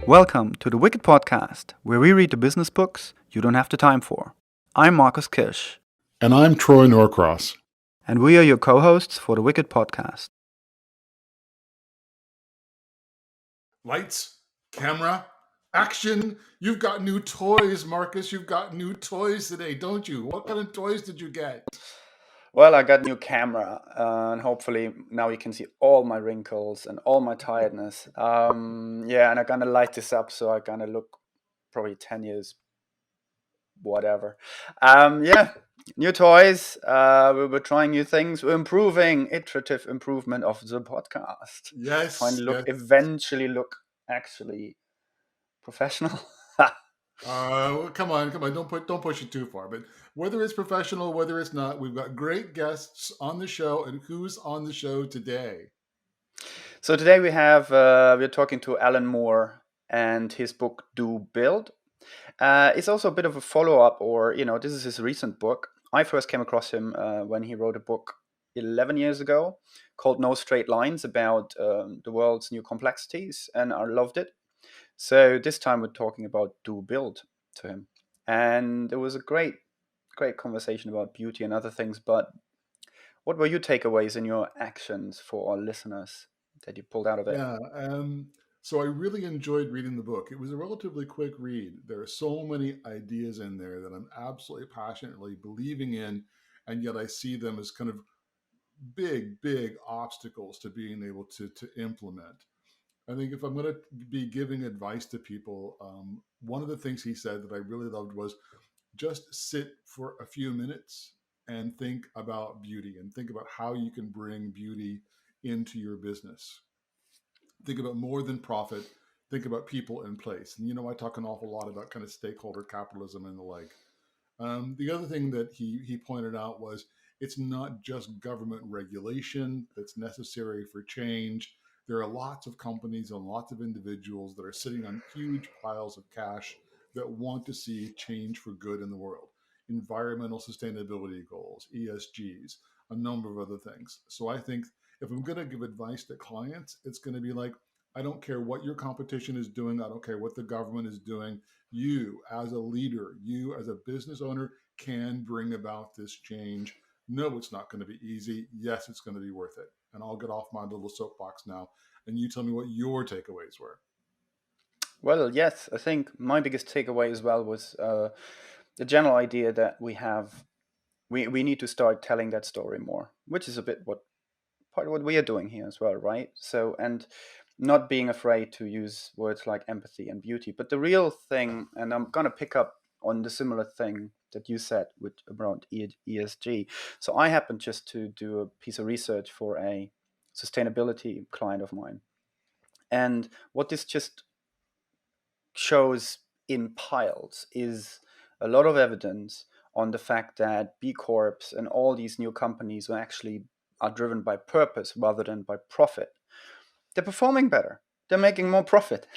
Welcome to the Wicked Podcast, where we read the business books you don't have the time for. I'm Marcus Kirsch. And I'm Troy Norcross. And we are your co-hosts for the Wicked Podcast. Lights, camera, action. You've got new toys, Marcus. You've got new toys today, don't you? What kind of toys did you get? Well, I got a new camera, and hopefully now you can see all my wrinkles and all my tiredness. And I'm gonna light this up so I'm gonna look probably 10 years, whatever. New toys. We're trying new things. We're improving, iterative improvement of the podcast. Yes. Trying to eventually look actually professional. Come on. Don't push it too far. But whether it's professional, whether it's not, we've got great guests on the show. And who's on the show today? So today we're talking to Alan Moore and his book Do Build. It's also a bit of a follow-up, or this is his recent book. I first came across him when he wrote a book 11 years ago called No Straight Lines about the world's new complexities, and I loved it. So this time we're talking about Do Build to him, and it was a great conversation about beauty and other things. But what were your takeaways in your actions for our listeners that you pulled out of it? Yeah. So I really enjoyed reading the book. It was a relatively quick read. There are so many ideas in there that I'm absolutely passionately believing in, and yet I see them as kind of big obstacles to being able to implement. I think if I'm going to be giving advice to people, one of the things he said that I really loved was just sit for a few minutes and think about beauty and think about how you can bring beauty into your business. Think about more than profit. Think about people and place. And I talk an awful lot about kind of stakeholder capitalism and the like. The other thing that he pointed out was it's not just government regulation that's necessary for change. There are lots of companies and lots of individuals that are sitting on huge piles of cash that want to see change for good in the world. Environmental sustainability goals, ESGs, a number of other things. So I think if I'm going to give advice to clients, it's going to be like, I don't care what your competition is doing. I don't care what the government is doing. You, as a leader, you, as a business owner, can bring about this change. No, it's not going to be easy. Yes, it's going to be worth it. And I'll get off my little soapbox now. And you tell me what your takeaways were. Well, yes, I think my biggest takeaway as well was the general idea that we need to start telling that story more, which is a bit part of what we are doing here as well, right? So, and not being afraid to use words like empathy and beauty, but the real thing, and I'm gonna pick up on the similar thing that you said with around ESG. So I happened just to do a piece of research for a sustainability client of mine, and what this just shows in piles is a lot of evidence on the fact that B Corps and all these new companies who actually are driven by purpose rather than by profit, they're performing better. They're making more profit.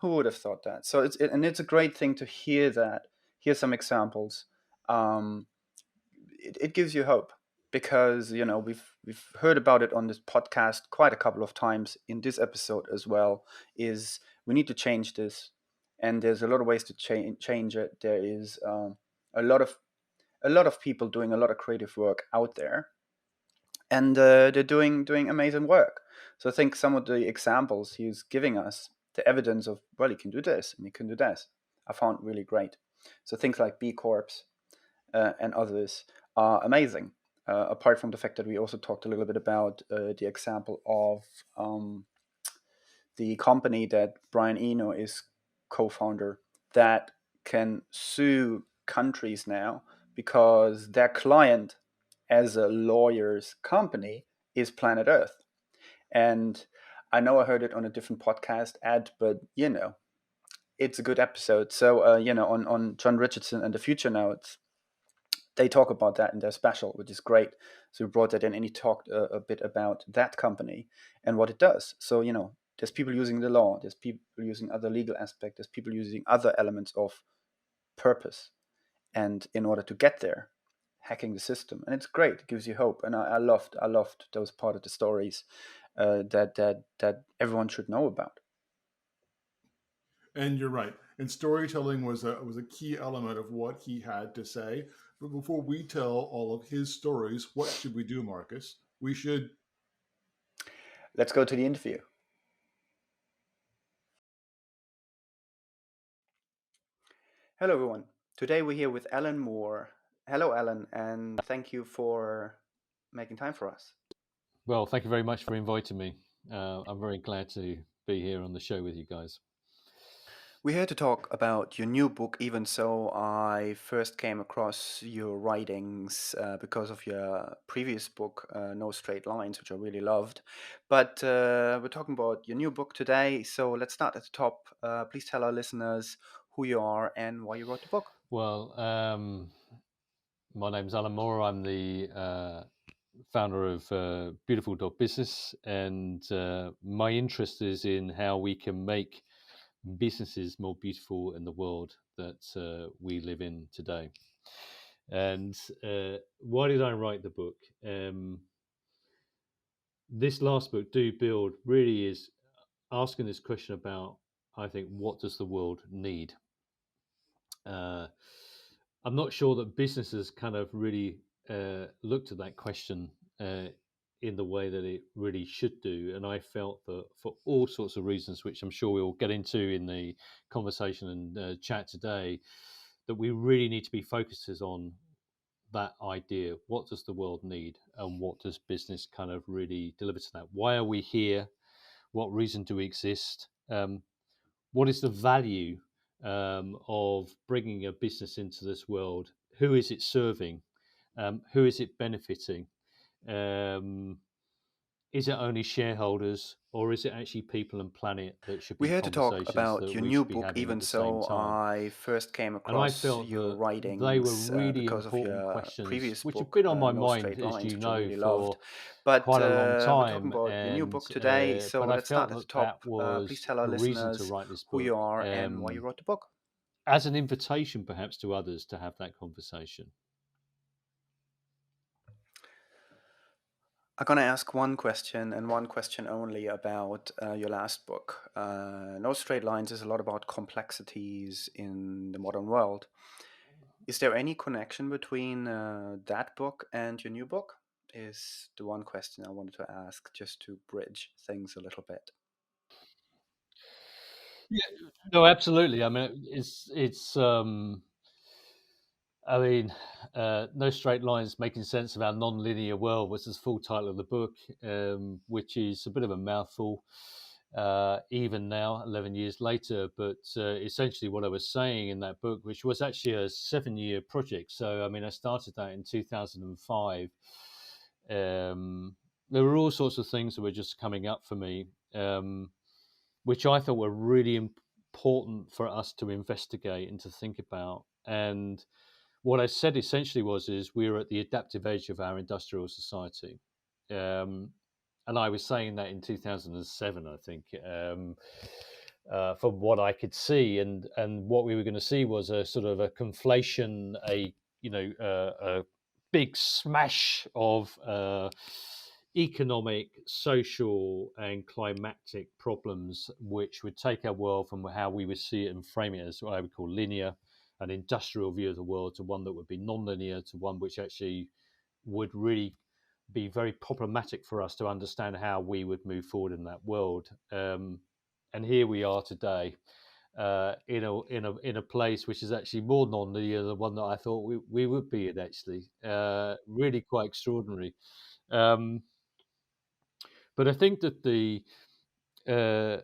Who would have thought that? So it's a great thing to hear that. Here's some examples. It gives you hope because we've heard about it on this podcast quite a couple of times in this episode as well. Is we need to change this, and there's a lot of ways to change it. There is a lot of people doing a lot of creative work out there, and they're doing amazing work. So I think some of the examples he's giving us, the evidence of, well, you can do this and you can do this, I found really great. So things like B Corps and others are amazing. Apart from the fact that we also talked a little bit about the example of the company that Brian Eno is co-founder that can sue countries now because their client as a lawyer's company is Planet Earth. And I know I heard it on a different podcast ad, but it's a good episode. So on John Richardson and the Future Notes, they talk about that in their special, which is great. So we brought that in, and he talked a bit about that company and what it does. So there's people using the law, there's people using other legal aspects, there's people using other elements of purpose, and in order to get there, hacking the system, and it's great. It gives you hope, and I loved those part of the stories that everyone should know about. And you're right. And storytelling was a key element of what he had to say. But before we tell all of his stories, what should we do, Marcus? We should. Let's go to the interview. Hello, everyone. Today we're here with Alan Moore. Hello, Alan, and thank you for making time for us. Well, thank you very much for inviting me. I'm very glad to be here on the show with you guys. We're here to talk about your new book, even so I first came across your writings because of your previous book, No Straight Lines, which I really loved. But we're talking about your new book today, so let's start at the top. Please tell our listeners who you are and why you wrote the book. Well, my name's Alan Moore. I'm the founder of Beautiful Dog Business, and my interest is in how we can make businesses more beautiful in the world that we live in today. And why did I write the book? This last book, Do Build, really is asking this question about, I think, what does the world need? Uh, I'm not sure that businesses kind of really looked at that question in the way that it really should do. And I felt that for all sorts of reasons, which I'm sure we'll get into in the conversation and chat today, that we really need to be focuses on that idea. What does the world need? And what does business kind of really deliver to that? Why are we here? What reason do we exist? What is the value of bringing a business into this world? Who is it serving? Who is it benefiting? Um, is it only shareholders, or is it actually people and planet that should We're be here to talk conversations about that your we new should be book, having at even the same so time? I first came And I across felt your that they were writings really because of important your questions, previous which have book, been on my No mind, Straight as Lines, you which I know, really loved. for But quite a long we're talking time. about your new And book today, so but I let's start felt at the that top. that Please was tell our a reason to listeners write this who you book, are and why you wrote the book. as an invitation, perhaps, to others to have that conversation. I'm going to ask one question and one question only about your last book. No Straight Lines is a lot about complexities in the modern world. Is there any connection between that book and your new book? Is the one question I wanted to ask just to bridge things a little bit. Yeah, no, absolutely. I mean, I mean, No Straight Lines: Making Sense of Our Non-Linear World was the full title of the book, which is a bit of a mouthful, even now, 11 years later. But essentially, what I was saying in that book, which was actually a 7-year project. So, I mean, I started that in 2005. There were all sorts of things that were just coming up for me, which I thought were really important for us to investigate and to think about. And what I said essentially is we're at the adaptive edge of our industrial society. Um, and I was saying that in 2007, I think, from what I could see, and what we were going to see was a sort of a conflation, a big smash of economic, social, and climatic problems, which would take our world from how we would see it and frame it as what I would call linear, an industrial view of the world, to one that would be non-linear, to one which actually would really be very problematic for us to understand how we would move forward in that world. And here we are today, in a place which is actually more non-linear than the one that I thought we would be in. Actually, really quite extraordinary. Um, but I think that uh,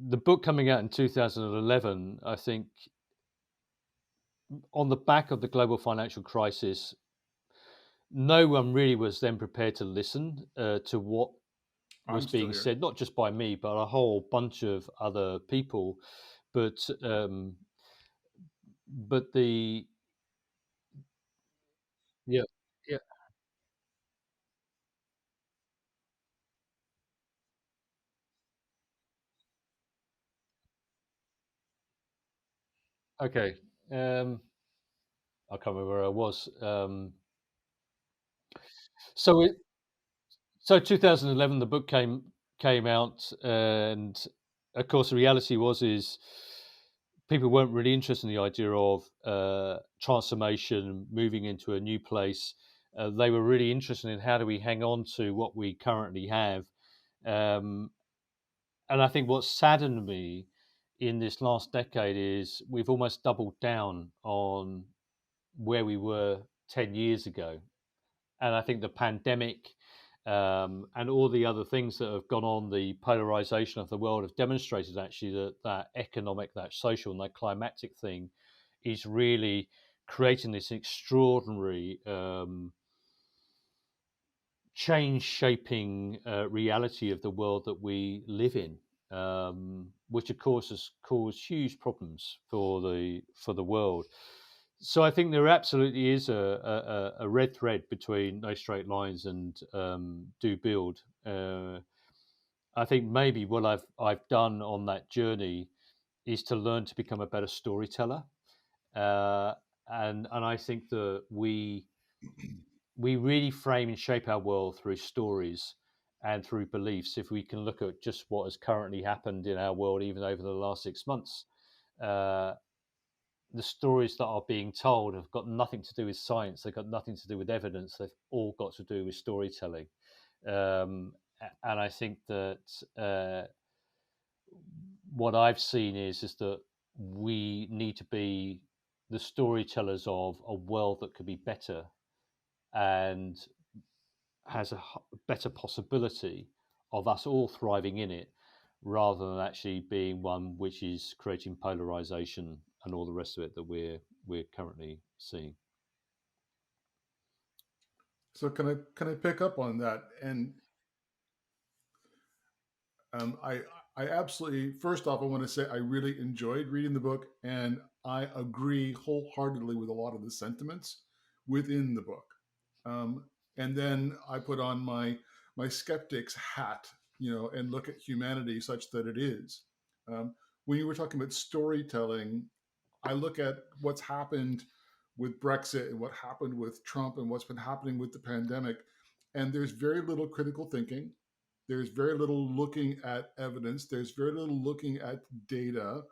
the book coming out in 2011, I think, on the back of the global financial crisis, no one really was then prepared to listen to what was I'm still being here. said, not just by me, but a whole bunch of other people. But but the yeah, yeah, okay. I can't remember where I was. So it, so 2011, the book came out, and of course, the reality was is people weren't really interested in the idea of transformation, moving into a new place. They were really interested in how do we hang on to what we currently have. Um, and I think what saddened me in this last decade is we've almost doubled down on where we were 10 years ago. And I think the pandemic and all the other things that have gone on, the polarization of the world, have demonstrated actually that that economic, that social, and that climatic thing is really creating this extraordinary change shaping reality of the world that we live in, which of course has caused huge problems for the world. So I think there absolutely is a red thread between No Straight Lines and Do Build. I think maybe what I've done on that journey is to learn to become a better storyteller, uh, and I think that we really frame and shape our world through stories and through beliefs. If we can look at just what has currently happened in our world, even over the last 6 months, uh, the stories that are being told have got nothing to do with science. They've got nothing to do with evidence. They've all got to do with storytelling. And I think that what I've seen is that we need to be the storytellers of a world that could be better and has a better possibility of us all thriving in it rather than actually being one which is creating polarization and all the rest of it that we're currently seeing. So can I pick up on that? And I absolutely, first off, I want to say I really enjoyed reading the book, and I agree wholeheartedly with a lot of the sentiments within the book. And then I put on my skeptic's hat, and look at humanity such that it is. When you were talking about storytelling, I look at what's happened with Brexit and what happened with Trump and what's been happening with the pandemic, and there's very little critical thinking. There's very little looking at evidence. There's very little looking at data,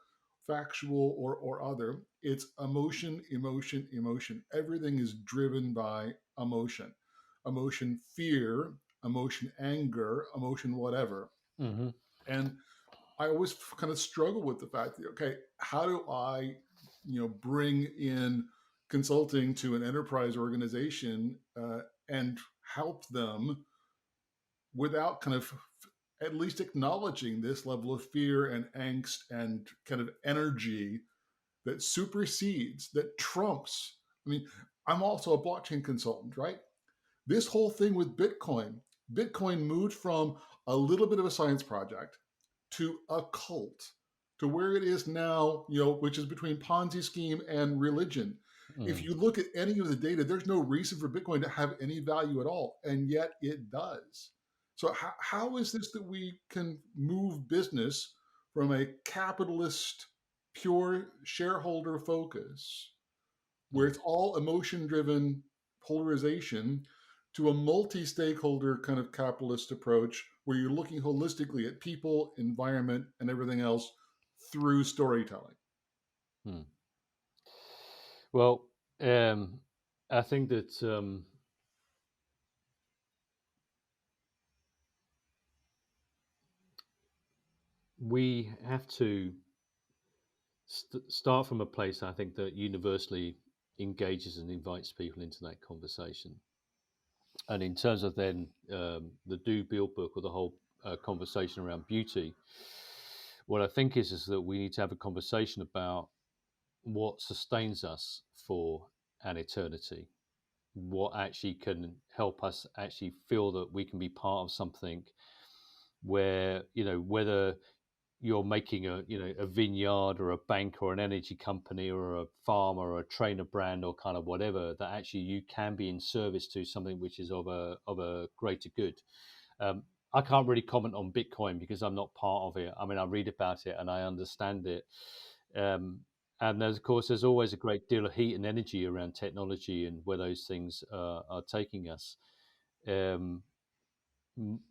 factual or other. It's emotion, emotion, emotion. Everything is driven by emotion. Emotion, fear, emotion, anger, emotion, whatever. Mm-hmm. And I always kind of struggle with the fact that, okay, how do I, bring in consulting to an enterprise organization and help them without kind of at least acknowledging this level of fear and angst and kind of energy that supersedes, that trumps. I mean, I'm also a blockchain consultant, right? This whole thing with Bitcoin moved from a little bit of a science project to a cult to where it is now, which is between Ponzi scheme and religion. If Mm. you look at any of the data, there's no reason for Bitcoin to have any value at all, and yet it does. So how is this that we can move business from a capitalist, pure shareholder focus, where Mm. it's all emotion driven polarization, to a multi stakeholder kind of capitalist approach where you're looking holistically at people, environment, and everything else through storytelling? Mm. Well, I think that we have to start from a place I think that universally engages and invites people into that conversation. And in terms of then the Do Build book or the whole conversation around beauty, what I think is that we need to have a conversation about what sustains us for an eternity, what actually can help us actually feel that we can be part of something where, whether you're making a vineyard or a bank or an energy company or a farm or a trainer brand or kind of whatever, that actually you can be in service to something which is of a greater good. I can't really comment on Bitcoin because I'm not part of it. I mean, I read about it and I understand it. Um, and there's, of course, there's always a great deal of heat and energy around technology and where those things are taking us. Um,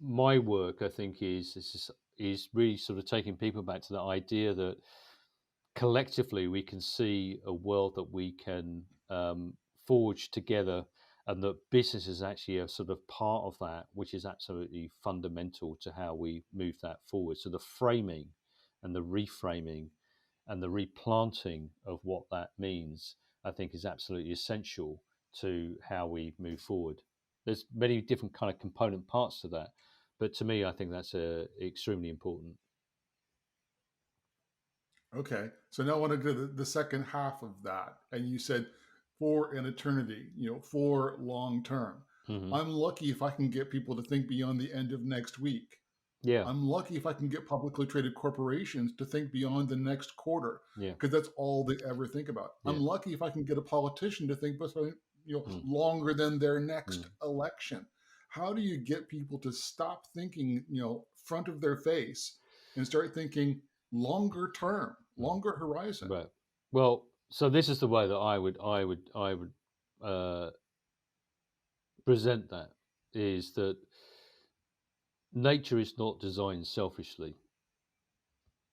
my work, I think, is really sort of taking people back to the idea that collectively we can see a world that we can forge together, and that business is actually a sort of part of that, which is absolutely fundamental to how we move that forward. So the framing and the reframing and the replanting of what that means, I think, is absolutely essential to how we move forward. There's many different kind of component parts to that, but to me, I think that's extremely important. Okay, so now I want to do the second half of that. And you said for an eternity, for long term. Hmm. I'm lucky if I can get people to think beyond the end of next week. Yeah, I'm lucky if I can get publicly traded corporations to think beyond the next quarter, yeah, because that's all they ever think about. yeah. I'm lucky if I can get a politician to think about Mm, longer than their next mm, election. How do you get people to stop thinking front of their face and start thinking longer term, mm. longer horizon? Right. Well, so this is the way that I would uh, present that, is that nature is not designed selfishly,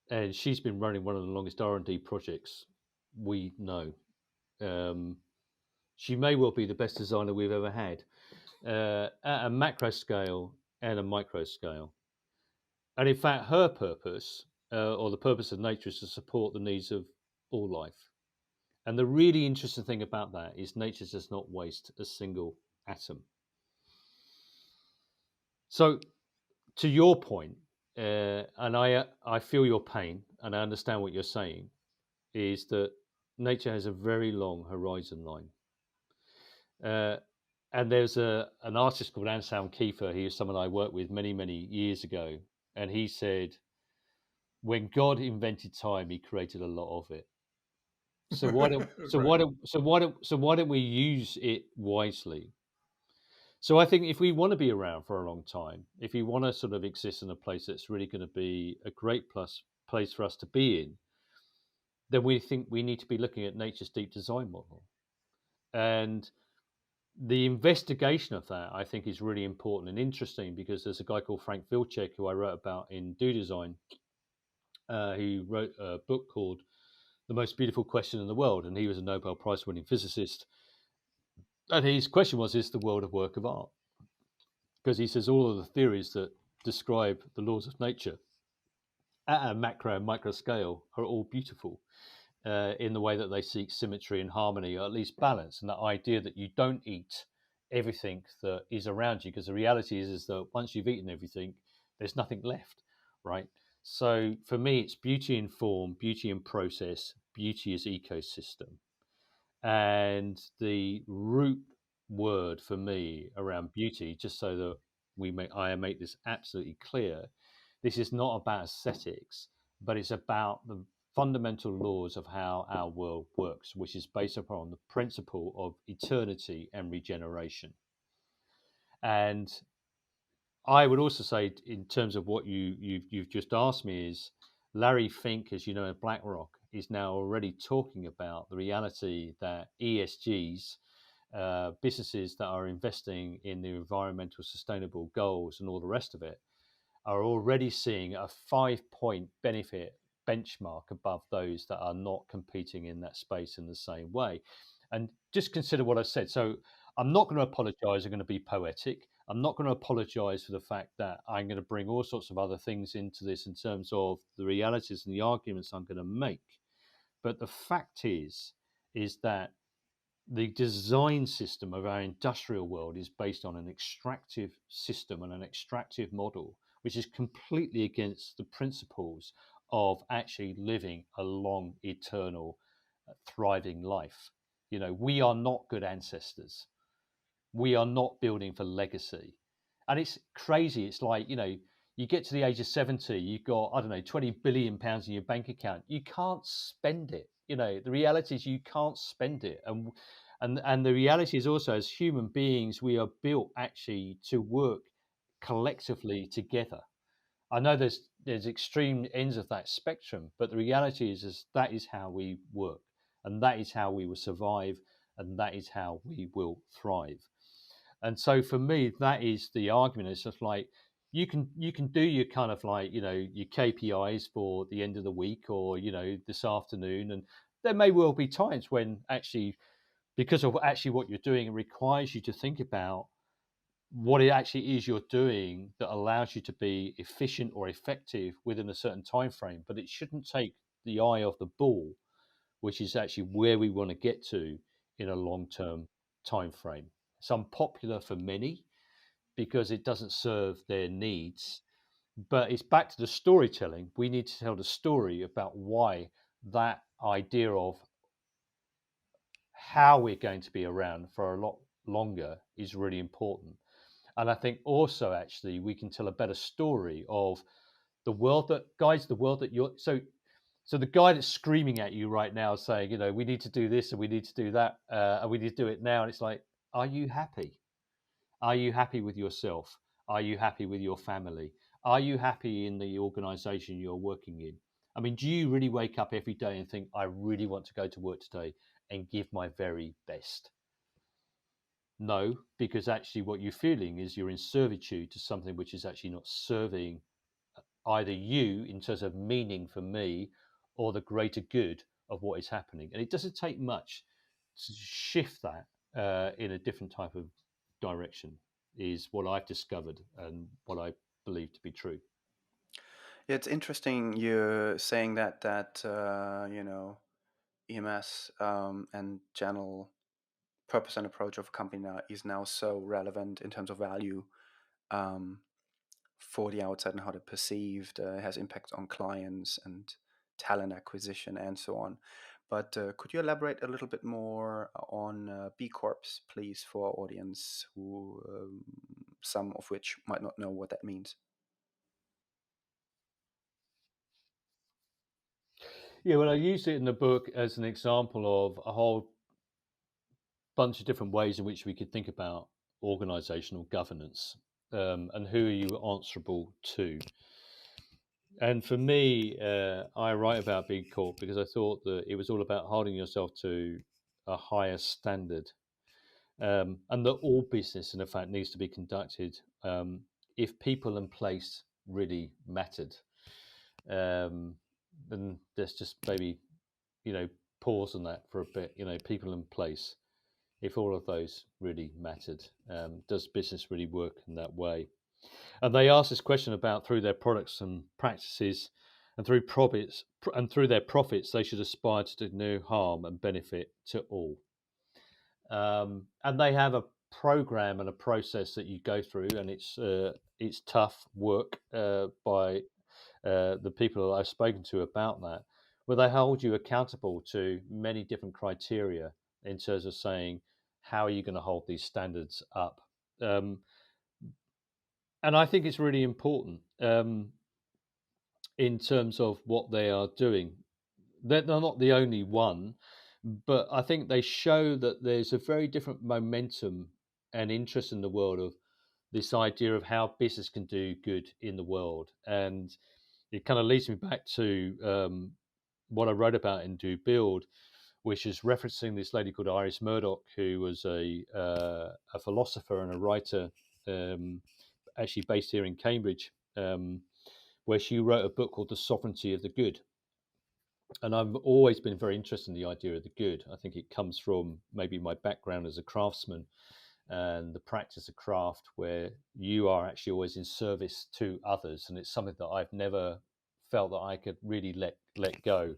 and she's been running one of the longest R&D projects we know. Um, she may well be the best designer we've ever had, at a macro scale and a micro scale. And in fact, her purpose, or the purpose of nature, is to support the needs of all life. And the really interesting thing about that is nature does not waste a single atom. So, to your point, and I feel your pain, and I understand what you're saying, is that nature has a very long horizon line. Uh, and there's an artist called Anselm Kiefer. He was someone I worked with many years ago, and he said, when God invented time, He created a lot of it. So why don't so Right. why don't so why don't so why don't we use it wisely? So I think if we want to be around for a long time, if we want to sort of exist in a place that's really going to be a great plus place for us to be in, then we think we need to be looking at nature's deep design model. And the investigation of that, I think, is really important and interesting, because there's a guy called Frank Wilczek, who I wrote about in Do Design, who wrote a book called The Most Beautiful Question in the World, and he was a Nobel Prize winning physicist. And his question was, is the world a work of art? Because he says all of the theories that describe the laws of nature at a macro and micro scale are all beautiful, in the way that they seek symmetry and harmony, or at least balance, and that idea that you don't eat everything that is around you, because the reality is that once you've eaten everything, there's nothing left, right? So for me, it's beauty in form, beauty in process, beauty as ecosystem. And the root word for me around beauty, just so that I make this absolutely clear, this is not about aesthetics, but it's about the fundamental laws of how our world works, which is based upon the principle of eternity and regeneration. And I would also say, in terms of what you've just asked me, is Larry Fink, as you know, at BlackRock, is now already talking about the reality that ESGs, businesses that are investing in the environmental sustainable goals and all the rest of it, are already seeing a 5-point benefit benchmark above those that are not competing in that space in the same way. And just consider what I said. So I'm not going to apologize. I'm going to be poetic. I'm not going to apologize for the fact that I'm going to bring all sorts of other things into this in terms of the realities and the arguments I'm going to make. But the fact is that the design system of our industrial world is based on an extractive system and an extractive model, which is completely against the principles of actually living a long, eternal, thriving life. We are not good ancestors. We are not building for legacy. And it's crazy. It's like, you get to the age of 70, you've got, I don't know, £20 billion in your bank account. You can't spend it. The reality is you can't spend it. And the reality is also, as human beings, we are built actually to work collectively together. I know there's extreme ends of that spectrum, but the reality is that is how we work, and that is how we will survive, and that is how we will thrive. And so for me, that is the argument. It's just like, you can do your kind of like your KPIs for the end of the week or this afternoon, and there may well be times when actually because of actually what you're doing, it requires you to think about what it actually is you're doing that allows you to be efficient or effective within a certain time frame. But it shouldn't take the eye off the ball, which is actually where we want to get to in a long-term time frame. It's unpopular for many because it doesn't serve their needs, but it's back to the storytelling. We need to tell the story about why that idea of how we're going to be around for a lot longer is really important. And I think also actually we can tell a better story of the world that you're so the guy that's screaming at you right now saying, we need to do this and we need to do that and we need to do it now. And it's like, are you happy? Are you happy with yourself? Are you happy with your family? Are you happy in the organization you're working in? I mean, do you really wake up every day and think, I really want to go to work today and give my very best? No, because actually what you're feeling is you're in servitude to something which is actually not serving either you in terms of meaning for me or the greater good of what is happening. And it doesn't take much to shift that in a different type of direction, is what I've discovered and what I believe to be true. Yeah, it's interesting you're saying that EMS and general purpose and approach of a company now is now so relevant in terms of value um, for the outside and how they're perceived. It has impact on clients and talent acquisition and so on. But could you elaborate a little bit more on B Corps, please, for our audience, who some of which might not know what that means? Yeah, well, I use it in the book as an example of a whole bunch of different ways in which we could think about organizational governance, and who are you answerable to. And for me, I write about Big Corp because I thought that it was all about holding yourself to a higher standard, and that all business, in fact, needs to be conducted if people and place really mattered. Um, then let's just maybe pause on that for a bit. People and place. If all of those really mattered, does business really work in that way? And they ask this question about through their products and practices, and through their profits, they should aspire to do no harm and benefit to all. And they have a program and a process that you go through, and it's tough work by the people that I've spoken to about that, where they hold you accountable to many different criteria in terms of saying how are you going to hold these standards up. Um, and I think it's really important in terms of what they are doing. They're not the only one, but I think they show that there's a very different momentum and interest in the world of this idea of how business can do good in the world. And it kind of leads me back to what I wrote about in Do Build, which is referencing this lady called Iris Murdoch, who was a philosopher and a writer, actually based here in Cambridge, where she wrote a book called The Sovereignty of the Good. And I've always been very interested in the idea of the good. I think it comes from maybe my background as a craftsman and the practice of craft, where you are actually always in service to others, and it's something that I've never felt that I could really let go.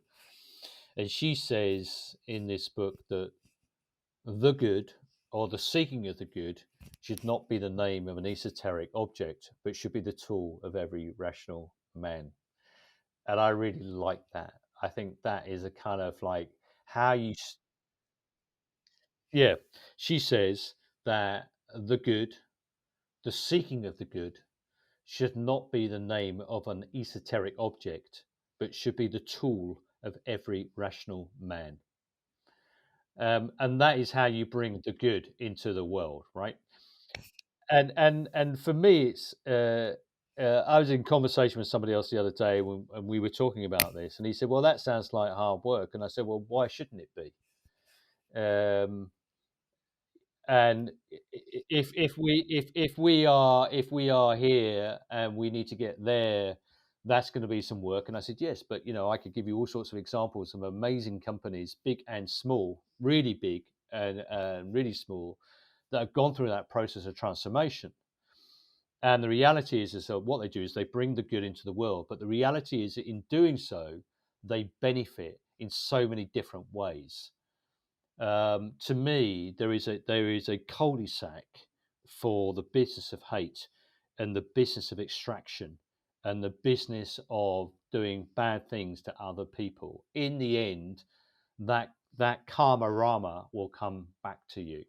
And she says in this book that the good, or the seeking of the good, should not be the name of an esoteric object, but should be the tool of every rational man. And I really like that. I think that is a kind of like how you, yeah. She says that the good, the seeking of the good, should not be the name of an esoteric object, but should be the tool of every rational man. And that is how you bring the good into the world, right? And for me, it's I was in conversation with somebody else the other day and we were talking about this, and he said, "Well, that sounds like hard work," and I said, "Well, why shouldn't it be?" Um, And if we are here and we need to get there, that's going to be some work. And I said yes, but I could give you all sorts of examples of amazing companies, big and small, really big and really small, that have gone through that process of transformation. And the reality is that what they do is they bring the good into the world. But the reality is that in doing so, they benefit in so many different ways. To me, there is a cul-de-sac for the business of hate and the business of extraction and the business of doing bad things to other people. In the end, that karma rama will come back to you.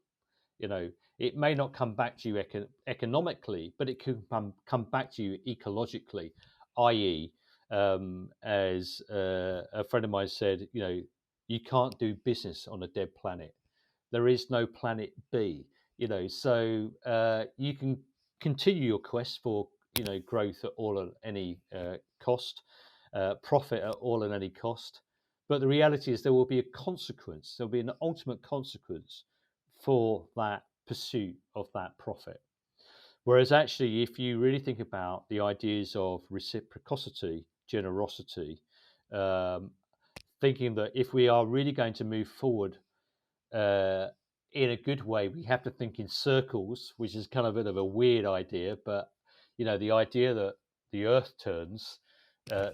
It may not come back to you economically, but it can come back to you ecologically, i.e., as a friend of mine said, you can't do business on a dead planet. There is no planet B. So you can continue your quest for growth at all at any cost, profit at all and any cost. But the reality is there will be a consequence. There'll be an ultimate consequence for that pursuit of that profit. Whereas actually, if you really think about the ideas of reciprocity, generosity, um, thinking that if we are really going to move forward uh, in a good way, we have to think in circles, which is kind of a bit of a weird idea. But the idea that the Earth turns,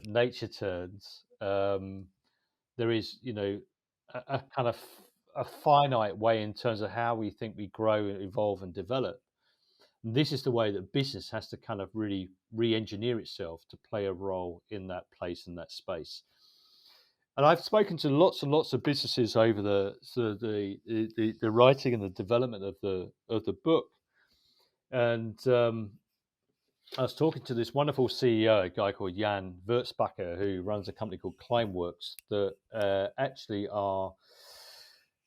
nature turns. There is, a kind of a finite way in terms of how we think we grow, evolve, and develop. And this is the way that business has to kind of really re-engineer itself to play a role in that place, in that space. And I've spoken to lots and lots of businesses over the sort of the writing and the development of the book. And I was talking to this wonderful CEO, a guy called Jan Wurzbacher, who runs a company called Climeworks that actually are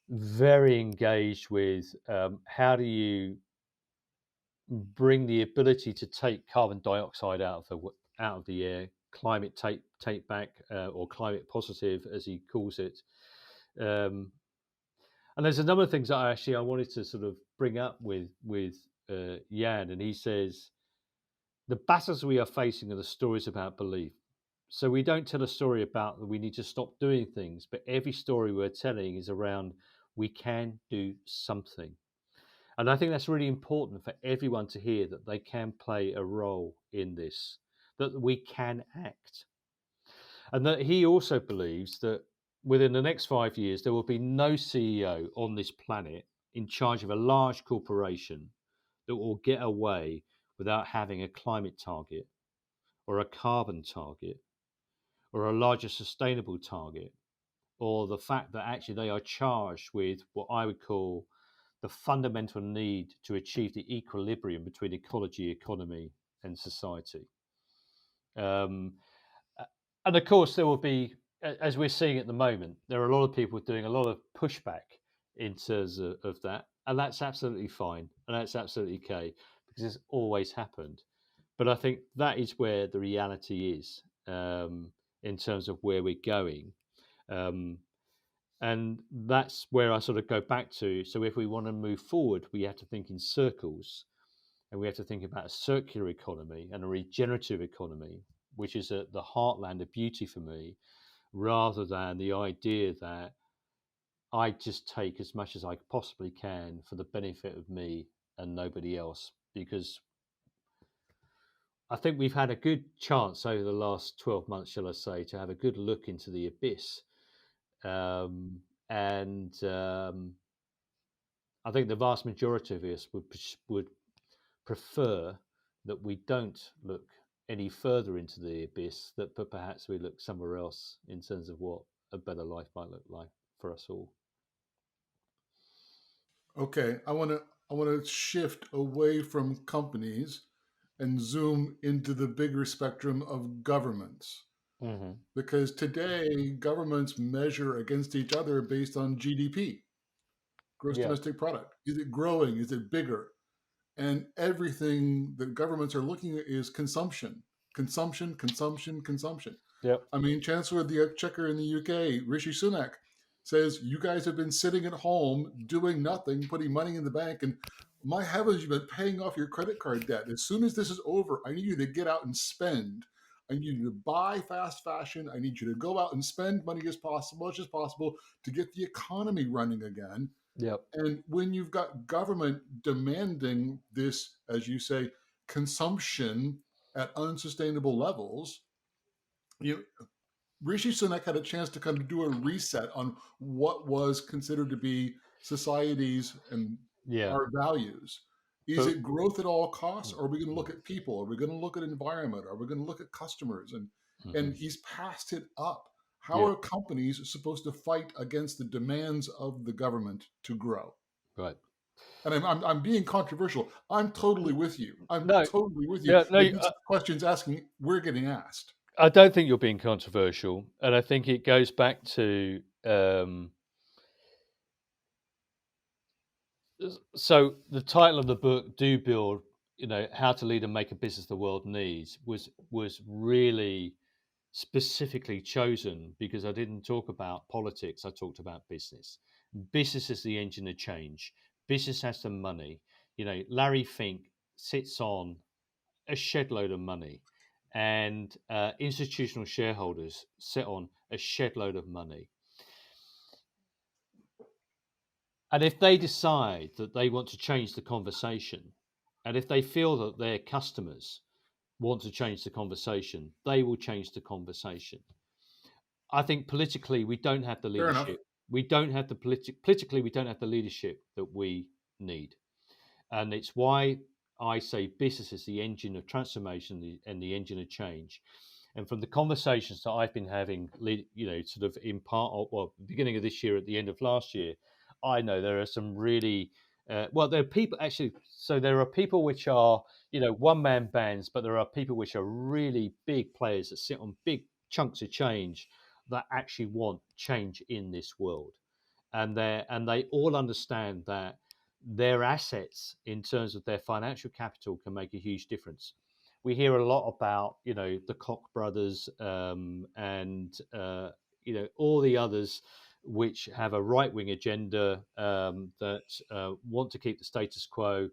very engaged with how do you bring the ability to take carbon dioxide out of the air, climate take back, or climate positive, as he calls it. Um, and there's a number of things that I wanted to sort of bring up with Jan, and he says the battles we are facing are the stories about belief. So we don't tell a story about that we need to stop doing things, but every story we're telling is around we can do something. And I think that's really important for everyone to hear that they can play a role in this, that we can act. And that he also believes that within the next 5 years, there will be no CEO on this planet in charge of a large corporation that will get away without having a climate target or a carbon target or a larger sustainable target, or the fact that actually they are charged with what I would call the fundamental need to achieve the equilibrium between ecology, economy, and society. Um, and of course, there will be, as we're seeing at the moment, there are a lot of people doing a lot of pushback in terms of that, and that's absolutely fine, and that's absolutely okay because it's always happened. But I think that is where the reality is in terms of where we're going. Um, and that's where I sort of go back to. So, if we want to move forward, we have to think in circles and we have to think about a circular economy and a regenerative economy, which is at the heartland of beauty for me, rather than the idea that I just take as much as I possibly can for the benefit of me and nobody else. Because I think we've had a good chance over the last 12 months, shall I say, to have a good look into the abyss. And I think the vast majority of us would prefer that we don't look any further into the abyss, but perhaps we look somewhere else in terms of what a better life might look like for us all. Okay, I want to shift away from companies and zoom into the bigger spectrum of governments. Mm-hmm. Because today governments measure against each other based on GDP, gross Yeah. domestic product. Is it growing? Is it bigger? And everything that governments are looking at is consumption, consumption, consumption, consumption. Yep. I mean, Chancellor of the Exchequer in the UK, Rishi Sunak, says, you guys have been sitting at home doing nothing, putting money in the bank, and my heavens, you've been paying off your credit card debt. As soon as this is over, I need you to get out and spend. I need you to buy fast fashion. I need you to go out and spend money as much as possible to get the economy running again. Yep. And when you've got government demanding this, as you say, consumption at unsustainable levels, you Rishi Sunak had a chance to kind of do a reset on what was considered to be society's and Yeah. our values. Is But it growth at all costs? Or are we going to look at people? Are we going to look at environment? Are we going to look at customers? And he's passed it up. How yeah, are companies supposed to fight against the demands of the government to grow? right. And I'm being controversial. I'm totally with you. I'm No, totally with you. yeah, no. But these are questions asking we're getting asked. I don't think you're being controversial, and I think it goes back to so the title of the book, "Do Build," how to lead and make a business the world needs, was really specifically chosen because I didn't talk about politics. I talked about business. Business is the engine of change. Business has the money. Larry Fink sits on a shed load of money, and institutional shareholders sit on a shed load of money. And if they decide that they want to change the conversation, and if they feel that their customers want to change the conversation, they will change the conversation. I think politically we don't have the Fair enough. leadership. We don't have the politically we don't have the leadership that we need, and it's why I say business is the engine of transformation and the engine of change. And from the conversations that I've been having, sort of in part of, well, beginning of this year, at the end of last year, I know there are some really, there are people actually. So there are people which are, one man bands, but there are people which are really big players that sit on big chunks of change that actually want change in this world, and they all understand that their assets in terms of their financial capital can make a huge difference. We hear a lot about the Koch brothers, and all the others which have a right wing agenda, that want to keep the status quo.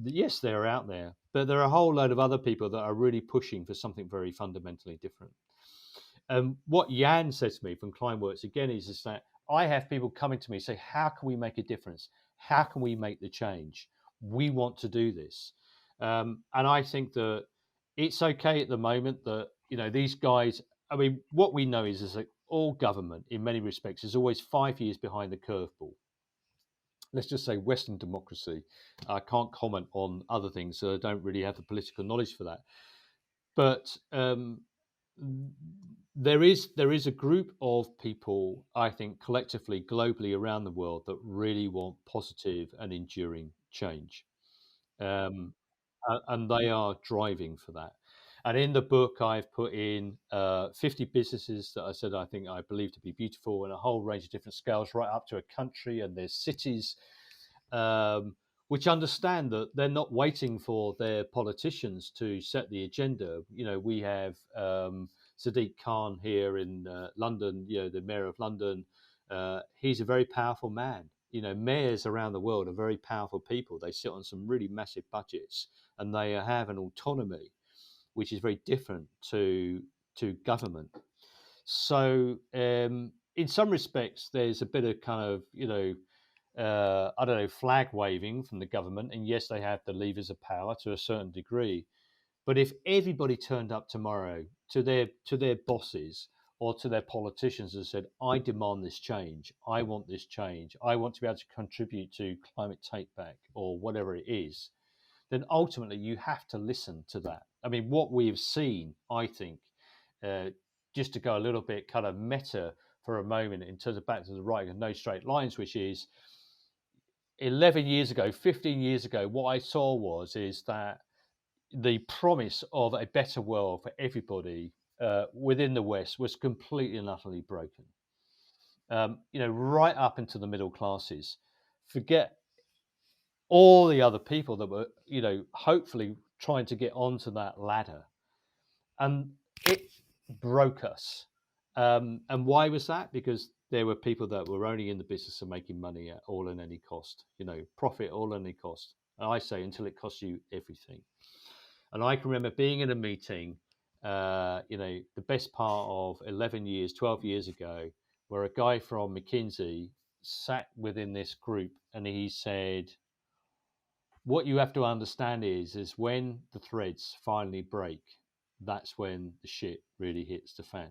Yes, they're out there, but there are a whole load of other people that are really pushing for something very fundamentally different. What Jan said to me from Climeworks again is that I have people coming to me say, "How can we make a difference? How can we make the change? We want to do this." And I think that it's okay at the moment that these guys. I mean, what we know is that all government, in many respects, is always 5 years behind the curveball. Let's just say Western democracy. I can't comment on other things, so I don't really have the political knowledge for that. But there is a group of people, I think, collectively, globally around the world that really want positive and enduring change, um, and they are driving for that. And in the book, I've put in 50 businesses that I said I believe to be beautiful, and a whole range of different scales, right up to a country, and there's cities. Which understand that they're not waiting for their politicians to set the agenda. We have Sadiq Khan here in London, the mayor of London. He's a very powerful man. Mayors around the world are very powerful people. They sit on some really massive budgets, and they have an autonomy which is very different to government. So, in some respects, there's a bit of kind of I don't know, flag waving from the government. And yes, they have the levers of power to a certain degree. But if everybody turned up tomorrow to their bosses or to their politicians and said, "I demand this change. I want this change. I want to be able to contribute to climate take back," or whatever it is, then ultimately you have to listen to that. I mean, what we've seen, I think, uh, just to go a little bit kind of meta for a moment in terms of back to the writing of No Straight Lines, which is 11 years ago, 15 years ago, what I saw is that the promise of a better world for everybody within the West was completely and utterly broken. Right up into the middle classes. Forget all the other people that were, hopefully trying to get onto that ladder. And it broke us. And why was that? Because there were people that were only in the business of making money at all and any cost, profit all and any cost. And I say until it costs you everything. And I can remember being in a meeting, the best part of 11 years, 12 years ago, where a guy from McKinsey sat within this group and he said, what you have to understand is when the threads finally break, that's when the shit really hits the fan.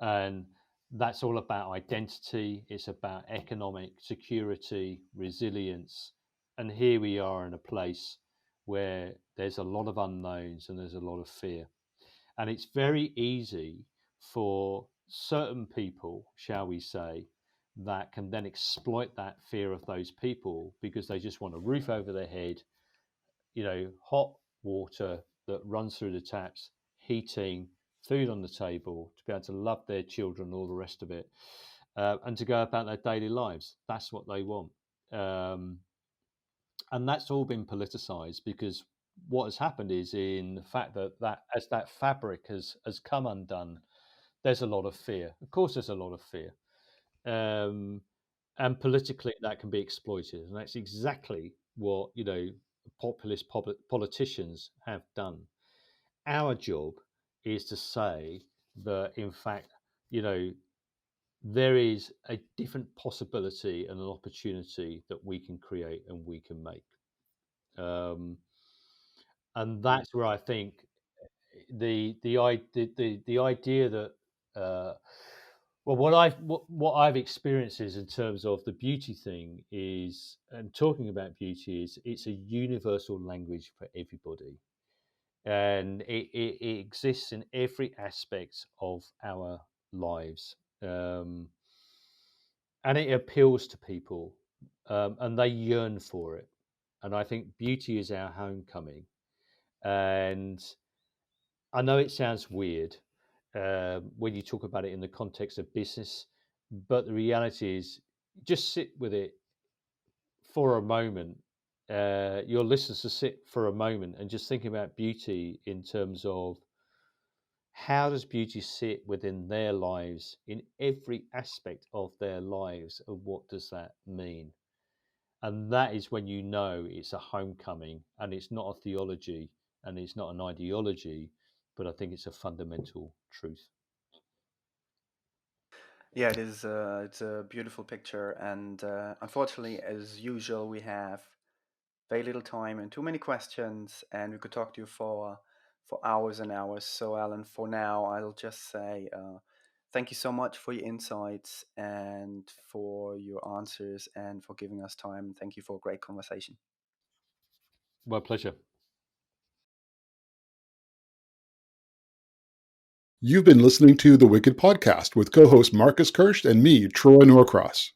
And that's all about identity. It's about economic security, resilience. And here we are in a place where there's a lot of unknowns and there's a lot of fear. And it's very easy for certain people, shall we say, that can then exploit that fear of those people because they just want a roof over their head, hot water that runs through the taps, heating, food on the table, to be able to love their children, all the rest of it, and to go about their daily lives. That's what they want. And that's all been politicized because what has happened is in the fact that as that fabric has come undone, there's a lot of fear. Of course, there's a lot of fear. And politically, that can be exploited. And that's exactly what, populist politicians have done. Our job is to say that, in fact, there is a different possibility and an opportunity that we can create and we can make. And that's where I think the idea that what I've experienced is in terms of the beauty thing is, and talking about beauty is, it's a universal language for everybody, and it exists in every aspect of our lives, and it appeals to people, and they yearn for it. And I think beauty is our homecoming. And I know it sounds weird when you talk about it in the context of business, but the reality is, just sit with it for a moment. Your listeners to sit for a moment and just think about beauty in terms of how does beauty sit within their lives in every aspect of their lives, and what does that mean? And that is when you know it's a homecoming, and it's not a theology and it's not an ideology, but I think it's a fundamental truth. Yeah, it is. It's a beautiful picture, and unfortunately, as usual, we have very little time and too many questions, and we could talk to you for hours and hours. So, Alan, for now, I'll just say thank you so much for your insights and for your answers and for giving us time. Thank you for a great conversation. My pleasure. You've been listening to The Wicked Podcast with co-host Marcus Kirsch and me, Troy Norcross.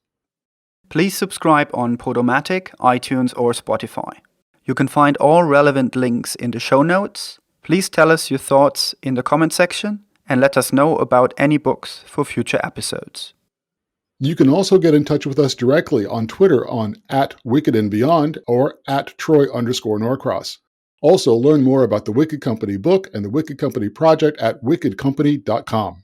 Please subscribe on Podomatic, iTunes, or Spotify. You can find all relevant links in the show notes. Please tell us your thoughts in the comment section and let us know about any books for future episodes. You can also get in touch with us directly on Twitter on @WickedandBeyond or @Troy_Norcross. Also, learn more about the Wicked Company book and the Wicked Company project at wickedcompany.com.